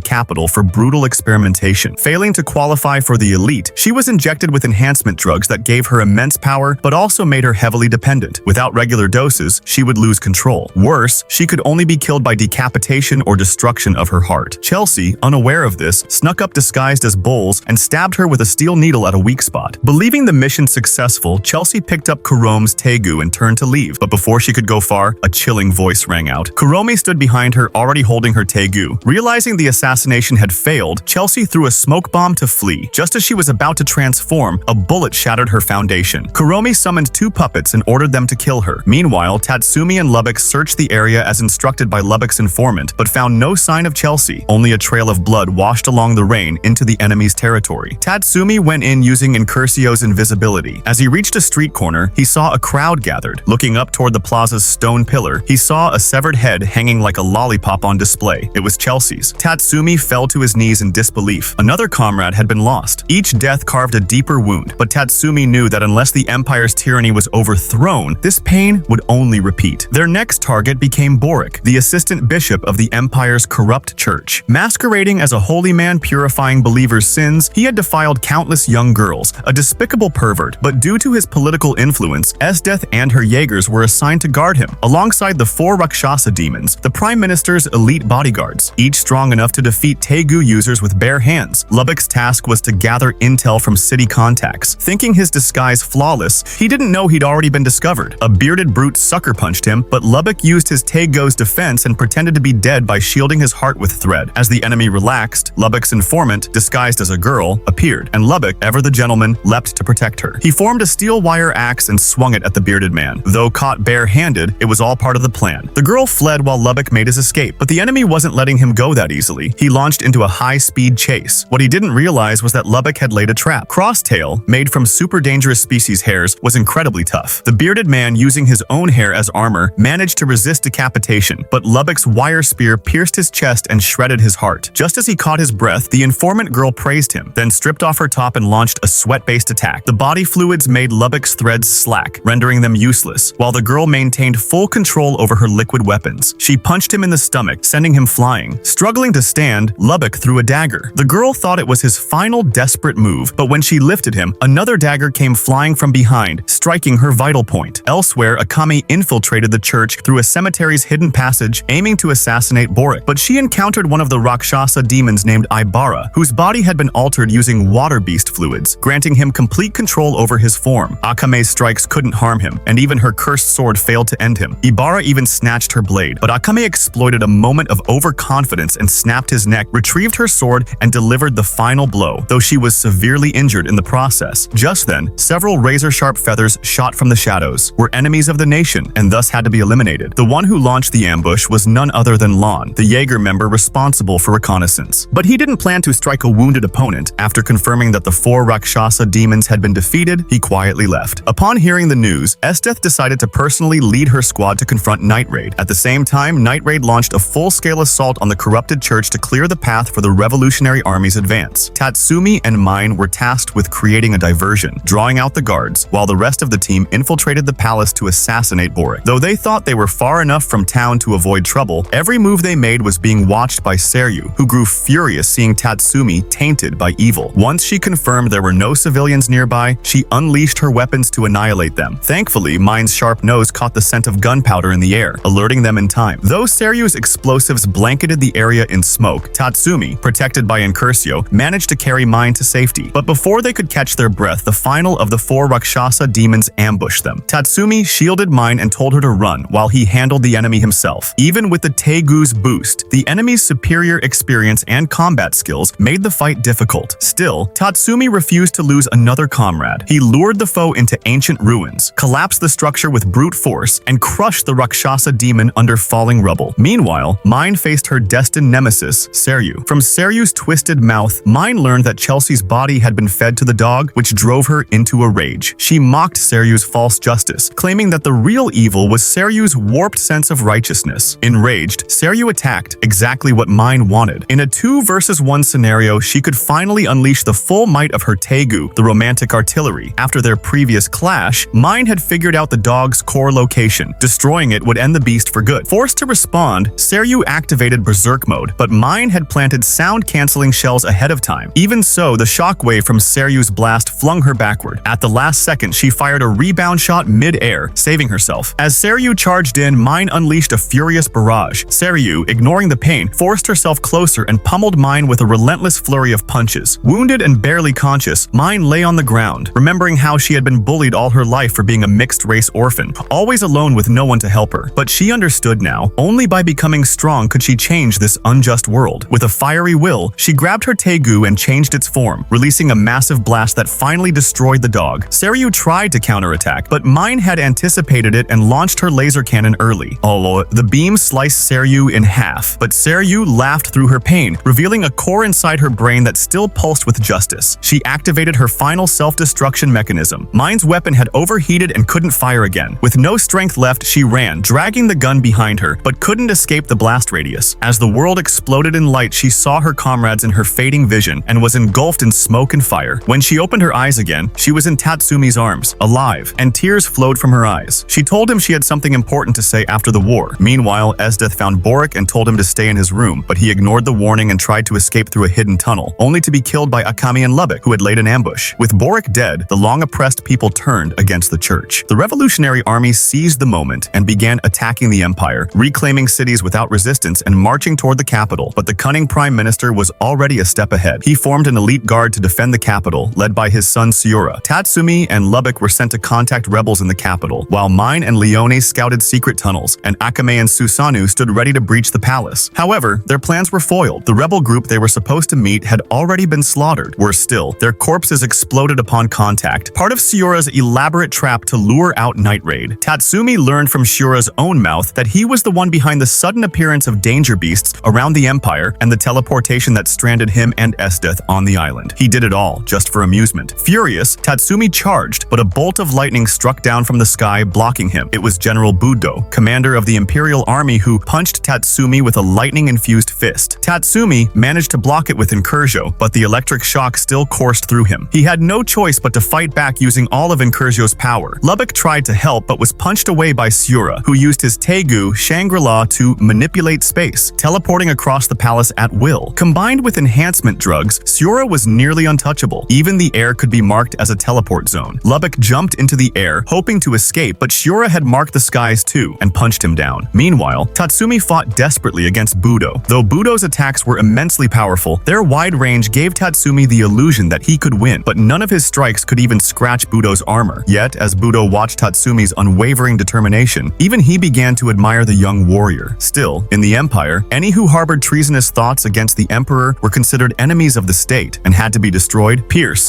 capital for brutal experimentation. Failing to qualify for the elite, she was injected with enhancement drugs that gave her immense power but also made her heavily dependent. Without regular doses, she would lose control. Worse, she could only be killed by decapitation or destruction of her heart. Chelsea, unaware of this, snuck up disguised as Bowles and stabbed her with a steel needle at a weak spot. Believing the mission successful, Chelsea picked up Kuromi's Tegu and turned to leave, but before she could go far, a chilling voice rang out. Kuromi stood behind her, already holding her Tegu. Realizing the assassination had failed, Chelsea threw a smoke bomb to flee. Just as she was about to transform, a bullet shattered her foundation. Kuromi summoned two puppets and ordered them to kill her. Meanwhile, Tatsumi and Lubbock searched the area as instructed by Lubbock's informant, but found no sign of Chelsea. Only a trail of blood washed along the rain into the enemy's territory. Tatsumi went in using Incursio's invisibility. As he reached a street corner, he saw a crowd gathered. Looking up toward the plaza's stone pillar, he saw a severed head hanging like a lollipop on display. It was Chelsea's. Tatsumi fell to his knees in disbelief. Another comrade had been lost. Each death carved a deeper wound, but Tatsumi knew that unless the Empire's tyranny was overthrown, this pain would only repeat. Their next target became Boric, the assistant bishop of the Empire's corrupt church. Masquerading as a holy man purifying believers' sins, he had defiled countless young girls, a despicable pervert, but due to his political influence, Esdeath and her Jaegers were assigned to guard him, alongside the 4 Rakshasa demons, the Prime Minister's elite bodyguards, each strong enough to defeat Tegu users with bare hands. Lubbock's task was to gather intel from city contacts. Thinking his disguise flawless, he didn't know he'd already been discovered. A bearded brute sucker punched him, but Lubbock used his Tego's defense and pretended to be dead by shielding his heart with thread. As the enemy relaxed, Lubbock's informant, disguised as a girl, appeared, and Lubbock, ever the gentleman, leapt to protect her. He formed a steel wire axe and swung it at the bearded man. Though caught bare-handed, it was all part of the plan. The girl fled while Lubbock made his escape, but the enemy wasn't letting him go that easily. He launched into a high-speed chase. What he didn't realize was that Lubbock had laid a trap. Crosstail, made from super dangerous species hairs, was incredibly tough. The bearded man, using his own hair as armor, managed to resist decapitation, but Lubbock's wire spear pierced his chest and shredded his heart. Just as he caught his breath, the informant girl praised him, then stripped off her top and launched a sweat-based attack. The body fluids made Lubbock's threads slack, rendering them useless, while the girl maintained full control over her liquid weapons. She punched him in the stomach, sending him flying. Struggling to stand, Lubbock threw a dagger. The girl thought it was his final desperate move, but when she lifted him, another dagger came flying from behind, striking her vital point. Elsewhere, Akame infiltrated the church through a cemetery's hidden passage, aiming to assassinate Boric, but she encountered one of the Rakshasa demons named Ibara, whose body had been altered using water beast fluids, granting him complete control over his form. Akame's strikes couldn't harm him, and even her cursed sword failed to end him. Ibara even snatched her blade, but Akame exploited a moment of overconfidence and snapped his neck, retrieved her sword, and delivered the final blow, though she was severely injured in the process. Just then, several razor-sharp feathers shot from the shadows, were enemies of the nation, and thus had to be eliminated. The one who launched the ambush was none other than Lon, the Jaeger member responsible for reconnaissance. But he didn't plan to strike a wounded opponent. After confirming that the 4 Rakshasa demons had been defeated, he quietly left. Upon hearing the news, Esdeath decided to personally lead her squad to confront Night Raid. At the same time, Night Raid launched a full-scale assault on the corrupted church to clear the path for the Revolutionary Army's advance. Tatsumi and Mine were tasked with creating a diversion, drawing out the guards, while the rest of the team infiltrated the palace to assassinate Boric. Though they thought they were far enough from town to avoid trouble, every move they made was being watched by Seryu, who grew furious seeing Tatsumi tainted by evil. Once she confirmed there were no civilians nearby, she unleashed her weapons to annihilate them. Thankfully, Mine's sharp nose caught the scent of gunpowder in the air, alerting them in time. Though Seryu's explosives blanketed the area in smoke, Tatsumi, protected by Incursio, managed to carry Mine to safety. But before they could catch their breath, the final of the 4 Rakshasa demons ambushed them. Tatsumi shielded Mine and told her to run, while he handled the enemy himself. Even with the Tegu's boost, the enemy's superior experience and combat skills made the fight difficult. Still, Tatsumi refused to lose another comrade. He lured the foe into ancient ruins, collapsed the structure with brute force, and crushed the Rakshasa demon under falling rubble. Meanwhile, Mine faced her destined nemesis, Seryu. From Seryu's twisted mouth, Mine learned that Chelsea's body had been fed to the dog, which drove her into a rage. She mocked Seryu's false justice, claiming that the real evil was Seryu's warped sense of righteousness. Enraged, Seryu attacked, exactly what Mine wanted. In a 2-versus-1 scenario, she could finally unleash the full might of her Tegu, the romantic artillery. After their previous clash, Mine had figured out the dog's core location. Destroying it would end the beast for good. Forced to respond, Seryu activated Berserk mode, but Mine had planted sound-canceling shells ahead of time. Even so, the shockwave from Seryu's blast flung her backward. At the last second, she fired a rebound shot mid-air, saving herself. As Seryu charged in, Mine unleashed a furious barrage. Seryu, ignoring the pain, forced herself closer and pummeled Mine with a relentless flurry of punches. Wounded and barely conscious, Mine lay on the ground, remembering how she had been bullied all her life for being a mixed-race orphan, always alone with no one to help her. But she understood now. Only by becoming strong could she change this unjust world. With a fiery will, she grabbed her Taegu and changed its form, releasing a massive blast that finally destroyed the dog. Seryu tried to counterattack, but Mine had anticipated it and launched her laser cannon early. Although the beam sliced Seryu in half, but Seryu laughed through her pain, revealing a core inside her brain that still pulsed with justice. She activated her final self-destruction mechanism. Mine's weapon had overheated and couldn't fire again. With no strength left, she ran, dragging the gun behind her, but couldn't escape the blast radius. As the world exploded in light, she saw her comrades in her fading vision and was engulfed in smoke and fire. When she opened her eyes again, she was in Tatsumi's arms, alive, and tears flowed from her eyes. She told him she had something important to say after the war. Meanwhile, Esdeath found Boric and told him to stay in his room, but he ignored the warning and tried to escape through a hidden tunnel, only to be killed by Akami and Lubbock, who had laid an ambush. With Boric dead, the long-oppressed people turned against the church. The revolutionary army seized the moment and began attacking the empire, reclaiming cities without resistance and marching toward the capital. But the cunning prime minister was already a step ahead. He formed an elite guard to defend the capital, led by his son Siura. Tatsumi and Lubbock were sent to contact rebels in the capital, while Mine and Leone scouted secret tunnels, and Akame and Susanoo stood ready to breach the palace. However, their plans were foiled. The rebel group they were supposed to meet had already been slaughtered. Worse still, their corpses exploded upon contact, part of Siura's elaborate trap to lure out Night Raid. Tatsumi learned from Shura's own mouth that he was the one behind the sudden appearance of danger beasts around the empire and the teleportation that stranded him and Esdeath on the island. He did it all just for amusement. Furious, Tatsumi charged, but a bolt of lightning struck down from the sky, blocking him. It was General Budo, commander of the Imperial Army, who punched Tatsumi with a lightning-infused fist. Tatsumi managed to block it with Incurgio, but the electric shock still coursed through him. He had no choice but to fight back using all of Incurgio's power. Lubbock tried to help, but was punched away by Siura, who used his Taegu, Shangri-La, to manipulate space, teleporting across the palace at will. Combined with enhancement drugs, Siura was nearly untouchable. Even the air could be marked as a teleport zone. Lubbock jumped into the air, hoping to escape, but Siura had marked the skies too, and punched him down. Meanwhile, Tatsumi fought desperately against Budo. Though Budo's attacks were immensely powerful, their wide range gave Tatsumi the illusion that he could win, but none of his strikes could even scratch Budo's armor. Yet, as Budo watched Tatsumi's unwavering determination, even he began to admire the young warrior. Still, in the Empire, any who harbored treasonous thoughts against the Emperor were considered enemies of the state and had to be destroyed,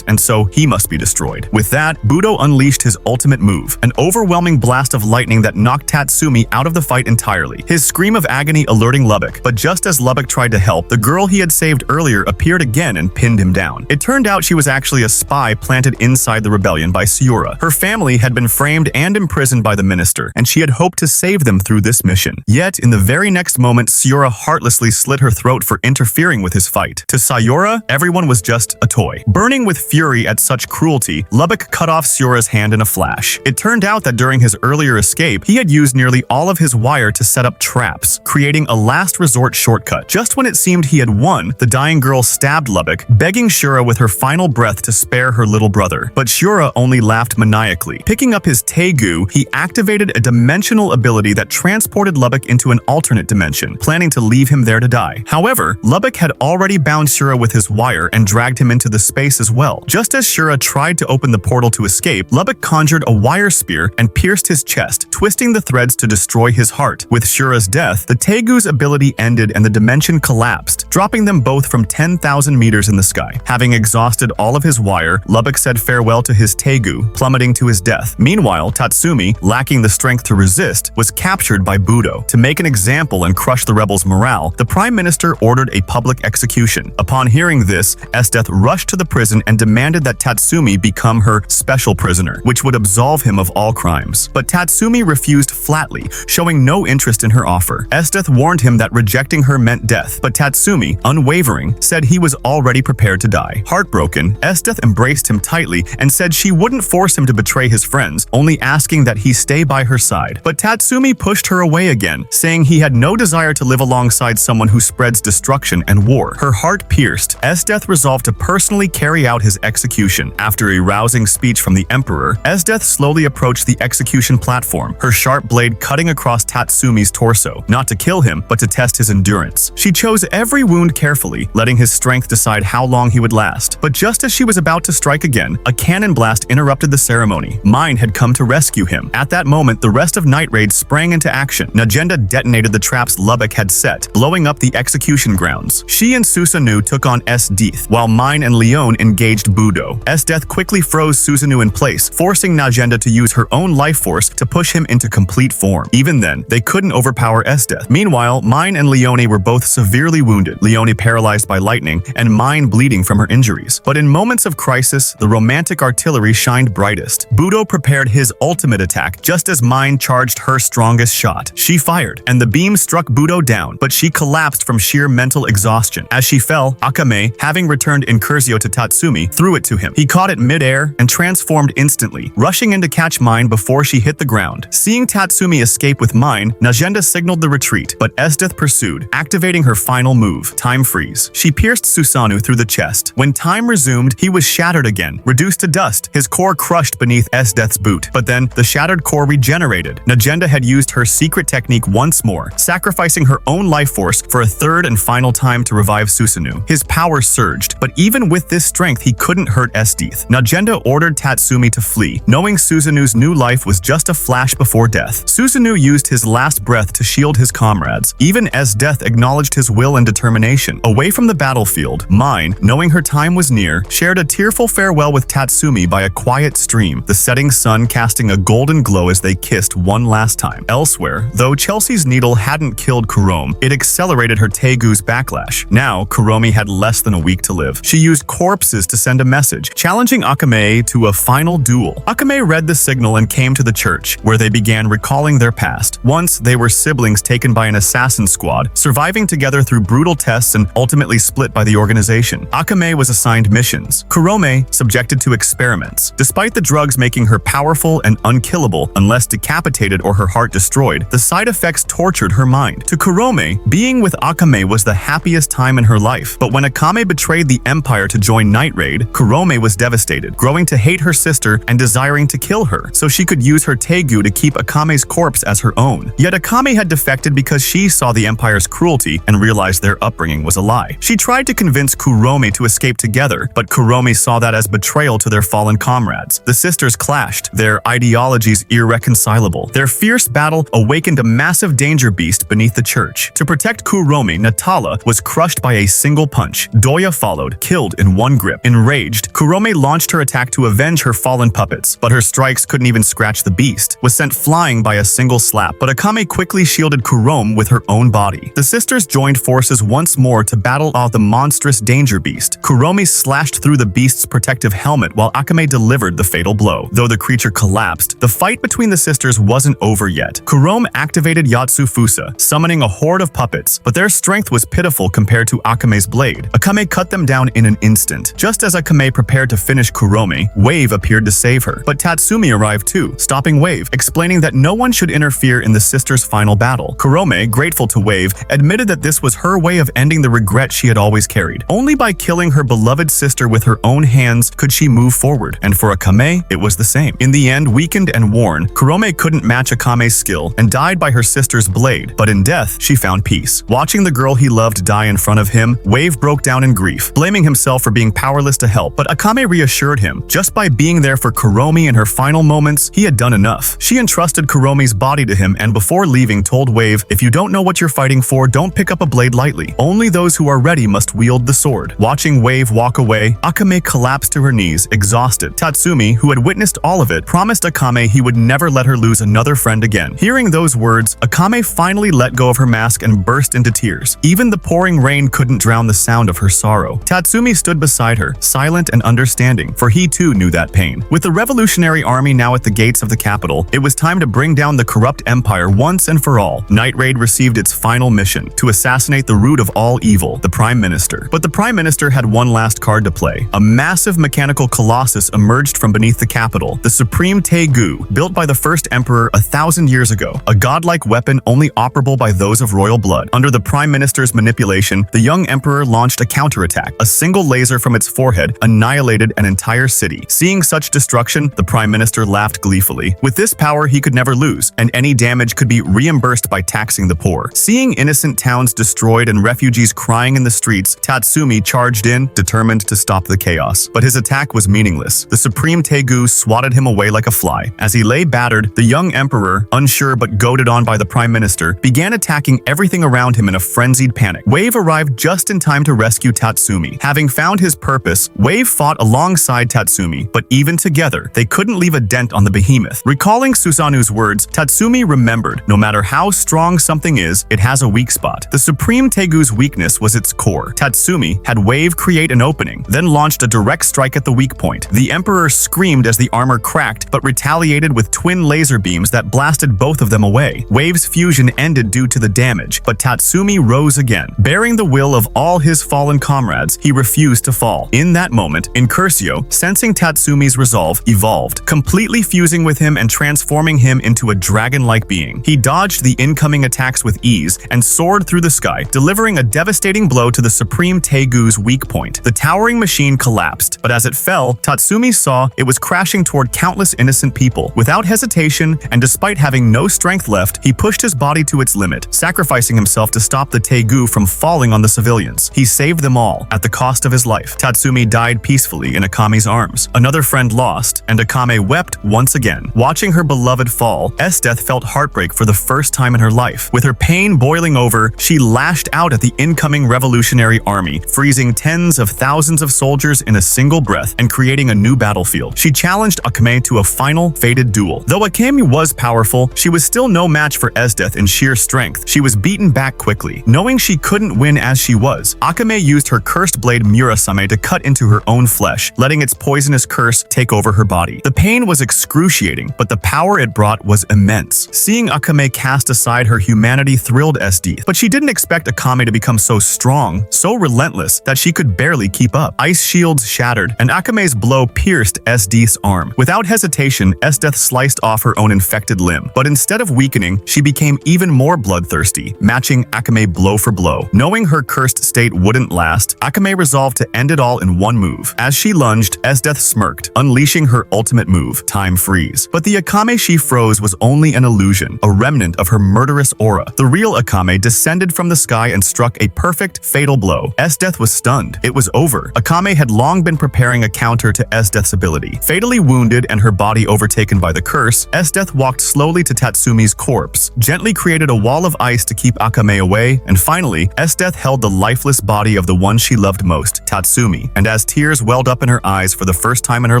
and so he must be destroyed. With that, Budo unleashed his ultimate move, an overwhelming blast of lightning that knocked Tatsumi out of the fight entirely, his scream of agony alerting Lubbock. But just as Lubbock tried to help, the girl he had saved earlier appeared again and pinned him down. It turned out she was actually a spy planted inside the rebellion by Siura. Her family had been framed and imprisoned by the minister, and she had hoped to save them through this mission. Yet, in the very next moment, Siura heartlessly slit her throat for interfering with his fight. To Sayura, everyone was just a toy. Burning with fury at such cruelty, Lubbock cut off Siura's hand in a flash. It turned out that during his earlier escape, he had used nearly all of his wire to set up traps, creating a last resort shortcut. Just when it seemed he had won, the dying girl stabbed Lubbock, begging Shura with her final breath to spare her little brother. But Shura only laughed maniacally. Picking up his Taegu, he activated a dimensional ability that transported Lubbock into an alternate dimension, planning to leave him there to die. However, Lubbock had already bound Shura with his wire and dragged him into the space as well. Just as Shura tried to open the portal to escape, Lubbock conjured a wire spear and pierced his chest, twisting the threads to destroy his heart. With Shura's death, the Taegu's ability ended and the dimension collapsed, dropping them both from 10,000 meters in the sky. Having exhausted all of his wire, Lubbock said farewell to his Taegu, plummeting to his death. Meanwhile, Tatsumi, lacking the strength to resist, was captured by Budo. To make an example and crush the rebels' morale, the prime minister ordered a public execution. Upon hearing this, Esdeath rushed to the prison and demanded that Tatsumi become her special prisoner, which would absolve him of all crimes. But Tatsumi refused flatly, showing no interest in her offer. Esdeath warned him that rejecting her meant death, but Tatsumi, unwavering, said he was already prepared to die. Heartbroken, Esdeath embraced him tightly and said she wouldn't force him to betray his friends, only asking that that he stay by her side. But Tatsumi pushed her away again, saying he had no desire to live alongside someone who spreads destruction and war. Her heart pierced, Esdeath resolved to personally carry out his execution. After a rousing speech from the Emperor, Esdeath slowly approached the execution platform, her sharp blade cutting across Tatsumi's torso, not to kill him, but to test his endurance. She chose every wound carefully, letting his strength decide how long he would last. But just as she was about to strike again, a cannon blast interrupted the ceremony. Mine had come to rescue him. At that moment, the rest of Night Raid sprang into action. Najenda detonated the traps Lubbock had set, blowing up the execution grounds. She and Susanoo took on Esdeath, while Mine and Leon engaged Budo. Esdeath quickly froze Susanoo in place, forcing Najenda to use her own life force to push him into complete form. Even then, they couldn't overpower Esdeath. Meanwhile, Mine and Leone were both severely wounded, Leone paralyzed by lightning, and Mine bleeding from her injuries. But in moments of crisis, the romantic artillery shined brightest. Budo prepared his ultimate attack just as Mine charged her strongest shot. She fired, and the beam struck Budo down, but she collapsed from sheer mental exhaustion. As she fell, Akame, having returned Incursio to Tatsumi, threw it to him. He caught it mid-air and transformed instantly, rushing in to catch Mine before she hit the ground. Seeing Tatsumi escape with Mine, Najenda signaled the retreat, but Esdeath pursued, activating her final move, Time Freeze. She pierced Susanoo through the chest. When time resumed, he was shattered again, reduced to dust, his core crushed beneath Esdeath's boot. But then, the shattered core regenerated. Najenda had used her secret technique once more, sacrificing her own life force for a third and final time to revive Susanoo. His power surged, but even with this strength, he couldn't hurt Esdeath. Najenda ordered Tatsumi to flee, knowing Susanoo's new life was just a flash before death. Susanoo used his last breath to shield his comrades. Even Esdeath acknowledged his will and determination. Away from the battlefield, Mine, knowing her time was near, shared a tearful farewell with Tatsumi by a quiet stream, the setting sun casting a golden glow as they kissed one last time. Elsewhere, though Chelsea's needle hadn't killed Kurome, it accelerated her Teigu's backlash. Now, Kurome had less than a week to live. She used corpses to send a message, challenging Akame to a final duel. Akame read the signal and came to the church, where they began recalling their past. Once, they were siblings taken by an assassin squad, surviving together through brutal tests and ultimately split by the organization. Akame was assigned missions, Kurome subjected to experiments. Despite the drugs making her powerful and unkillable unless decapitated or her heart destroyed, the side effects tortured her mind. To Kurome, being with Akame was the happiest time in her life. But when Akame betrayed the Empire to join Night Raid, Kurome was devastated, growing to hate her sister and desiring to kill her, so she could use her Teigu to keep Akame's corpse as her own. Yet Akame had defected because she saw the Empire's cruelty and realized their upbringing was a lie. She tried to convince Kurome to escape together, but Kurome saw that as betrayal to their fallen comrades. The sisters clashed, their ideologies irreconcilable. Their fierce battle awakened a massive danger beast beneath the church. To protect Kurome, Natala was crushed by a single punch. Doya followed, killed in one grip. Enraged, Kurome launched her attack to avenge her fallen puppets, but her strikes couldn't even scratch the beast, was sent flying by a single slap. But Akame quickly shielded Kurome with her own body. The sisters joined forces once more to battle off the monstrous danger beast. Kurome slashed through the beast's protective helmet while Akame delivered the fatal blow. Though the creature collapsed, the fight between the sisters wasn't over yet. Kurome activated Yatsufusa, summoning a horde of puppets, but their strength was pitiful compared to Akame's blade. Akame cut them down in an instant. Just as Akame prepared to finish Kurome, Wave appeared to save her. But Tatsumi arrived too, stopping Wave, explaining that no one should interfere in the sisters' final battle. Kurome, grateful to Wave, admitted that this was her way of ending the regret she had always carried. Only by killing her beloved sister with her own hands could she move forward, and for Akame, it was the same. In the end, weakened and worn, Kurome couldn't match Akame's skill and died by her sister's blade, but in death, she found peace. Watching the girl he loved die in front of him, Wave broke down in grief, blaming himself for being powerless to help, but Akame reassured him. Just by being there for Kurome in her final moments, he had done enough. She entrusted Kurome's body to him and before leaving told Wave, "If you don't know what you're fighting for, don't pick up a blade lightly. Only those who are ready must wield the sword." Watching Wave walk away, Akame collapsed to her knees, exhausted. Tatsumi, who had witnessed all of it, promised Akame he would never let her lose another friend again. Hearing those words, Akame finally let go of her mask and burst into tears. Even the pouring rain couldn't drown the sound of her sorrow. Tatsumi stood beside her, silent and understanding, for he too knew that pain. With the revolutionary army now at the gates of the capital, it was time to bring down the corrupt empire once and for all. Night Raid received its final mission, to assassinate the root of all evil, the Prime Minister. But the Prime Minister had one last card to play. A massive mechanical colossus emerged from beneath the capital, the Supreme Teigu, Taegu, built by the first emperor 1,000 years ago, a godlike weapon only operable by those of royal blood. Under the prime minister's manipulation, the young emperor launched a counterattack. A single laser from its forehead annihilated an entire city. Seeing such destruction, the prime minister laughed gleefully. With this power, he could never lose, and any damage could be reimbursed by taxing the poor. Seeing innocent towns destroyed and refugees crying in the streets, Tatsumi charged in, determined to stop the chaos. But his attack was meaningless. The supreme Taegu swatted him away like a fly. As he lay battered, the young emperor, unsure but goaded on by the prime minister, began attacking everything around him in a frenzied panic. Wave arrived just in time to rescue Tatsumi. Having found his purpose, Wave fought alongside Tatsumi, but even together, they couldn't leave a dent on the behemoth. Recalling Susanu's words, Tatsumi remembered, no matter how strong something is, it has a weak spot. The supreme Taegu's weakness was its core. Tatsumi had Wave create an opening, then launched a direct strike at the weak point. The emperor screamed as the armor cracked, but retaliated with twin laser beams that blasted both of them away. Wave's fusion ended due to the damage, but Tatsumi rose again. Bearing the will of all his fallen comrades, he refused to fall. In that moment, Incursio, sensing Tatsumi's resolve, evolved, completely fusing with him and transforming him into a dragon-like being. He dodged the incoming attacks with ease and soared through the sky, delivering a devastating blow to the supreme Taegu's weak point. The towering machine collapsed, but as it fell, Tatsumi saw it was crashing toward countless innocent people. Without hesitation, and despite having no strength left, he pushed his body to its limit, sacrificing himself to stop the Taegu from falling on the civilians. He saved them all, at the cost of his life. Tatsumi died peacefully in Akame's arms. Another friend lost, and Akame wept once again. Watching her beloved fall, Esdeath felt heartbreak for the first time in her life. With her pain boiling over, she lashed out at the incoming revolutionary army, freezing tens of thousands of soldiers in a single breath and creating a new battlefield. She challenged Akame to a final, fated duel. Though Akame was powerful, she was still no match for Esdeath in sheer strength. She was beaten back quickly. Knowing she couldn't win as she was, Akame used her cursed blade Murasame to cut into her own flesh, letting its poisonous curse take over her body. The pain was excruciating, but the power it brought was immense. Seeing Akame cast aside her humanity thrilled Esdeath, but she didn't expect Akame to become so strong, so relentless, that she could barely keep up. Ice shields shattered, and Akame's blow pierced Esdeath's arm. Without hesitation, Esdeath sliced off her own infected limb, but instead of weakening, she became even more bloodthirsty, matching Akame blow for blow. Knowing her cursed state wouldn't last, Akame resolved to end it all in one move. As she lunged, Esdeath smirked, unleashing her ultimate move, Time Freeze. But the Akame she froze was only an illusion, a remnant of her murderous aura. The real Akame descended from the sky and struck a perfect, fatal blow. Esdeath was stunned. It was over. Akame had long been preparing a counter to Esdeath's ability. Fatally wounded and her body overtaken by the curse, Esdeath walked slowly to Tatsumi's corpse, gently created a wall of ice to keep Akame away, and finally, Esdeath held the lifeless body of the one she loved most, Tatsumi, and as tears welled up in her eyes for the first time in her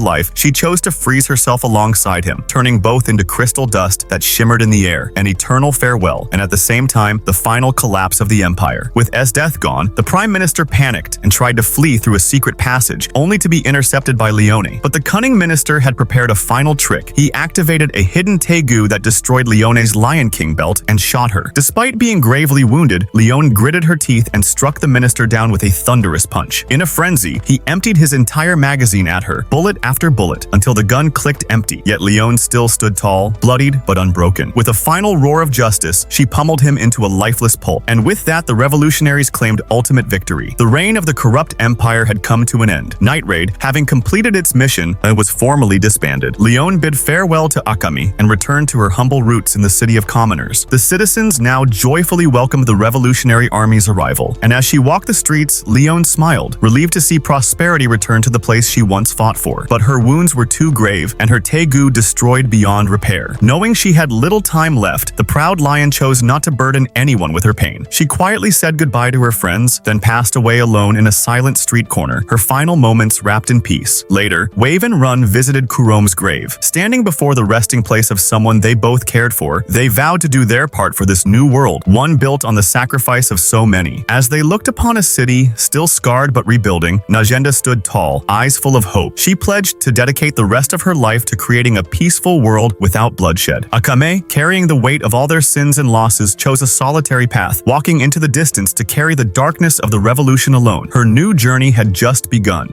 life, she chose to freeze herself alongside him, turning both into crystal dust that shimmered in the air, an eternal farewell, and at the same time, the final collapse of the empire. With Esdeath gone, the prime minister panicked and tried to flee through a secret passage, only to be intercepted by Leone. But the cunning minister had prepared a final trick. He activated a hidden Taegu that destroyed Leone's Lion King belt and shot her. Despite being gravely wounded, Leone gritted her teeth and struck the minister down with a thunderous punch. In a frenzy, he emptied his entire magazine at her, bullet after bullet, until the gun clicked empty. Yet Leone still stood tall, bloodied but unbroken. With a final roar of justice, she pummeled him into a lifeless pulp, and with that the revolutionaries claimed ultimate victory. The reign of the corrupt empire had come to an end. Night Raid, having completed its mission, was formally disbanded. Leone bid farewell to Akame and returned to her humble roots in the city of commoners. The citizens now joyfully welcomed the revolutionary army's arrival, and as she walked the streets, Leone smiled, relieved to see prosperity return to the place she once fought for. But her wounds were too grave, and her Taegu destroyed beyond repair. Knowing she had little time left, the proud lion chose not to burden anyone with her pain. She quietly said goodbye to her friends, then passed away alone in a silent street corner, her final moments wrapped in peace. Later, Wave and Run visited Kurome's grave. Standing before the resting place of someone they both cared for, they vowed to do their part for this new world, one built on the sacrifice of so many. As they looked upon a city, still scarred but rebuilding, Najenda stood tall, eyes full of hope. She pledged to dedicate the rest of her life to creating a peaceful world without bloodshed. Akame, carrying the weight of all their sins and losses, chose a solitary path, walking into the distance to carry the darkness of the revolution alone. Her new journey had just begun.